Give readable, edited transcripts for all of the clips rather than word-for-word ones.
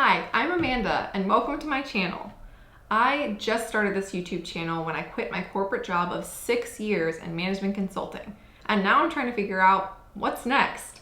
Hi, I'm Amanda and welcome to my channel. I just started this YouTube channel when I quit my corporate job of 6 years in management consulting, and now I'm trying to figure out what's next.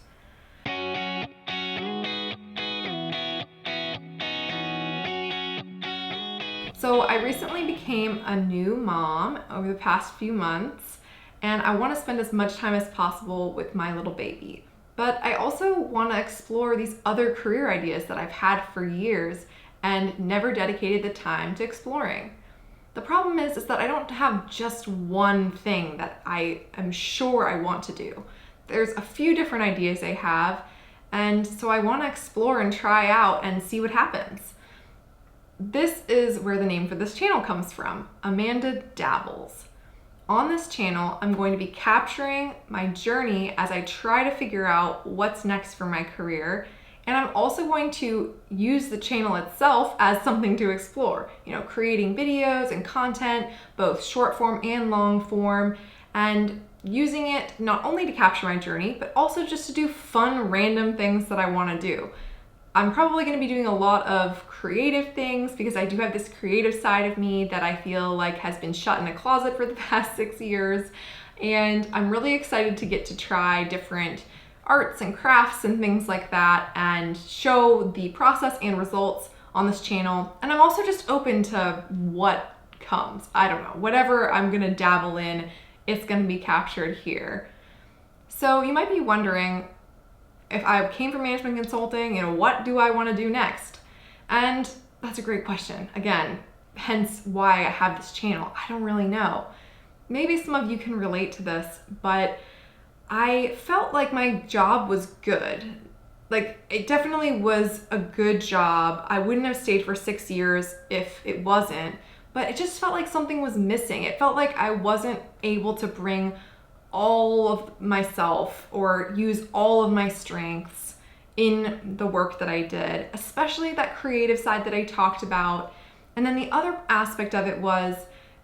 So I recently became a new mom over the past few months, and I want to spend as much time as possible with my little baby. But I also want to explore these other career ideas that I've had for years and never dedicated the time to exploring. The problem is that I don't have just one thing that I am sure I want to do. There's a few different ideas I have, and so I want to explore and try out and see what happens. This is where the name for this channel comes from, Amanda Dabbles. On this channel, I'm going to be capturing my journey as I try to figure out what's next for my career. And I'm also going to use the channel itself as something to explore, creating videos and content, both short form and long form, and using it not only to capture my journey, but also just to do fun, random things that I want to do. I'm probably going to be doing a lot of creative things because I do have this creative side of me that I feel like has been shut in a closet for the past 6 years. And I'm really excited to get to try different arts and crafts and things like that and show the process and results on this channel. And I'm also just open to what comes. I don't know, whatever I'm going to dabble in, it's going to be captured here. So you might be wondering, if I came from management consulting, what do I want to do next? And that's a great question. Again, hence why I have this channel. I don't really know. Maybe some of you can relate to this, but I felt like my job was good. Like, it definitely was a good job. I wouldn't have stayed for 6 years if it wasn't, but it just felt like something was missing. It felt like I wasn't able to bring all of myself or use all of my strengths in the work that I did, especially that creative side that I talked about. And then the other aspect of it was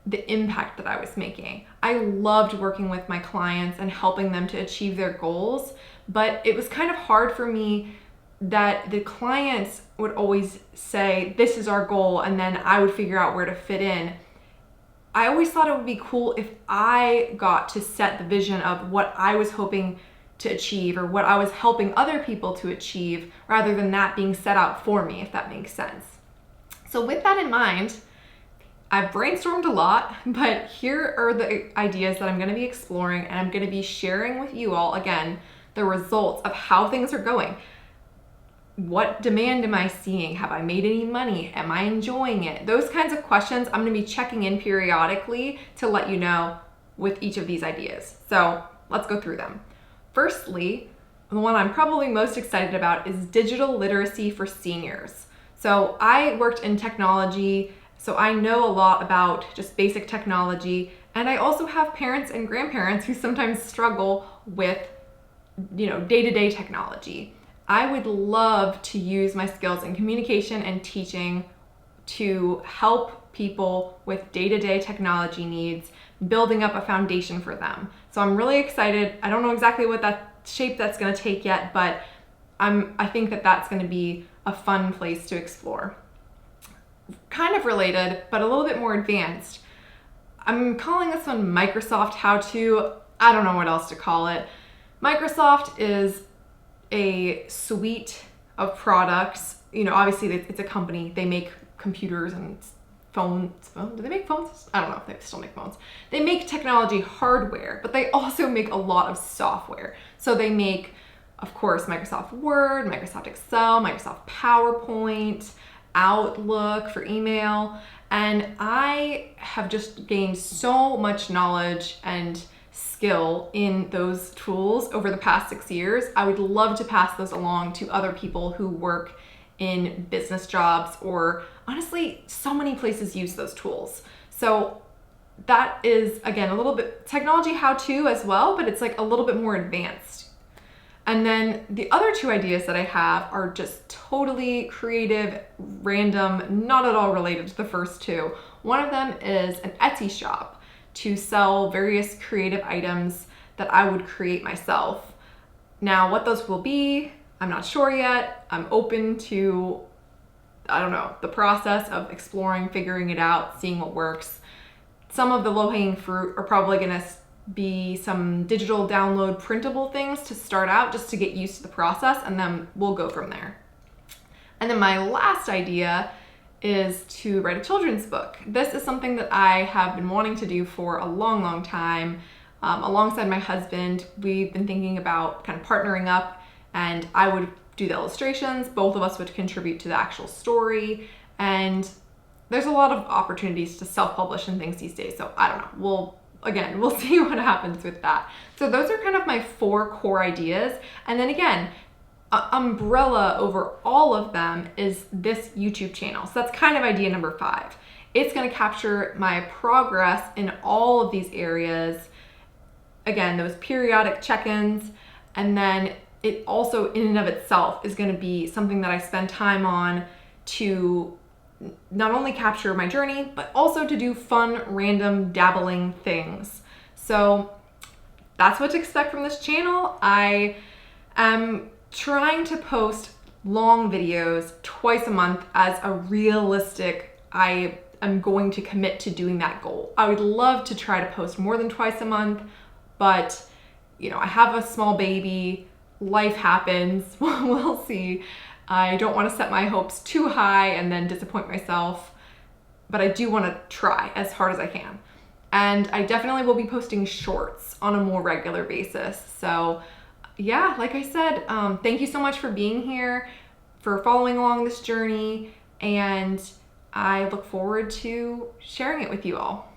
the impact that I was making. I loved working with my clients and helping them to achieve their goals, but it was kind of hard for me that the clients would always say, this is our goal, and then I would figure out where to fit in. I always thought it would be cool if I got to set the vision of what I was hoping to achieve or what I was helping other people to achieve rather than that being set out for me, if that makes sense. So with that in mind, I've brainstormed a lot, but here are the ideas that I'm going to be exploring, and I'm going to be sharing with you all, again, the results of how things are going. What demand am I seeing? Have I made any money? Am I enjoying it? Those kinds of questions I'm going to be checking in periodically to let you know with each of these ideas. So let's go through them. Firstly, the one I'm probably most excited about is digital literacy for seniors. So I worked in technology, so I know a lot about just basic technology, and I also have parents and grandparents who sometimes struggle with, day-to-day technology. I would love to use my skills in communication and teaching to help people with day-to-day technology needs, building up a foundation for them. So I'm really excited. I don't know exactly what that shape that's going to take yet, but I think that that's going to be a fun place to explore. Kind of related, but a little bit more advanced. I'm calling this one Microsoft How-To. I don't know what else to call it. Microsoft is a suite of products. Obviously it's a company. They make computers and phones. Do they make phones? I don't know if they still make phones. They make technology hardware, but they also make a lot of software. So they make, of course, Microsoft Word, Microsoft Excel, Microsoft PowerPoint, Outlook for email. And I have just gained so much knowledge and skill in those tools over the past 6 years. I would love to pass those along to other people who work in business jobs, or honestly, so many places use those tools. So that is, again, a little bit technology how-to as well, but it's like a little bit more advanced. And then the other two ideas that I have are just totally creative, random, not at all related to the first two. One of them is an Etsy shop to sell various creative items that I would create myself. Now, what those will be, I'm not sure yet. I'm open to I don't know, the process of exploring, figuring it out, seeing what works. Some of the low-hanging fruit are probably gonna be some digital download printable things to start out, just to get used to the process, and then we'll go from there. And then my last idea is to write a children's book. This is something that I have been wanting to do for a long, long time. Alongside my husband, we've been thinking about kind of partnering up, and I would do the illustrations, both of us would contribute to the actual story, and there's a lot of opportunities to self-publish and things these days, so I don't know. We'll see what happens with that. So those are kind of my 4 core ideas, and then again, umbrella over all of them is this YouTube channel. So that's kind of idea number 5. It's going to capture my progress in all of these areas. Again, those periodic check-ins, and then it also in and of itself is going to be something that I spend time on to not only capture my journey, but also to do fun, random, dabbling things. So that's what to expect from this channel. I am trying to post long videos twice a month as a realistic, I am going to commit to doing that goal. I would love to try to post more than twice a month, but you know, I have a small baby, life happens, we'll see. I don't want to set my hopes too high and then disappoint myself, but I do want to try as hard as I can. And I definitely will be posting shorts on a more regular basis. So yeah, like I said, thank you so much for being here, for following along this journey, and I look forward to sharing it with you all.